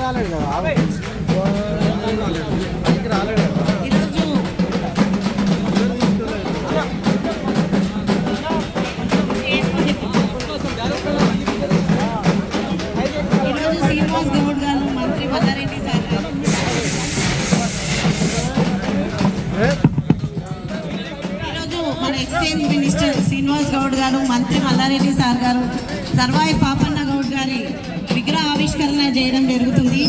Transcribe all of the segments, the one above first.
రాలేదు కదా శ్రీనివాస్ గౌడ్ గారు మంత్రి మల్లారెడ్డి సార్ గారు ఈరోజు మన ఎక్స్చేంజ్ మినిస్టర్ శ్రీనివాస్ గౌడ్ గారు మంత్రి మల్లారెడ్డి సార్ గారు సర్వాయి పాపన్న గౌడ్ గారి విగ్రహ ఆవిష్కరణ చేయడం జరుగుతుంది.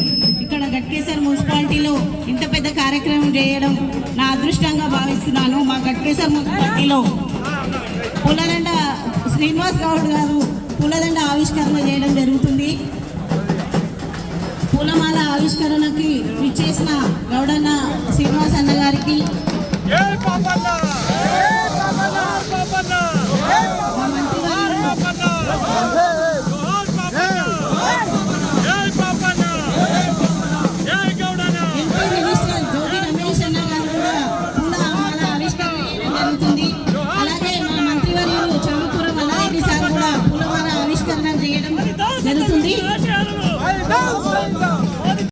ఇక్కడ గట్కేసర్ మున్సిపాలిటీలో ఇంత పెద్ద కార్యక్రమం చేయడం నా అదృష్టంగా భావిస్తున్నాను. మా గట్కేసర్ మున్సిపాలిటీలో పూలదండ శ్రీనివాస్ గౌడ్ గారు పూలదండ ఆవిష్కరణ చేయడం జరుగుతుంది. పూలమాల ఆవిష్కరణకి విచ్చేసిన గౌడన్న శ్రీనివాస్ అన్న గారికి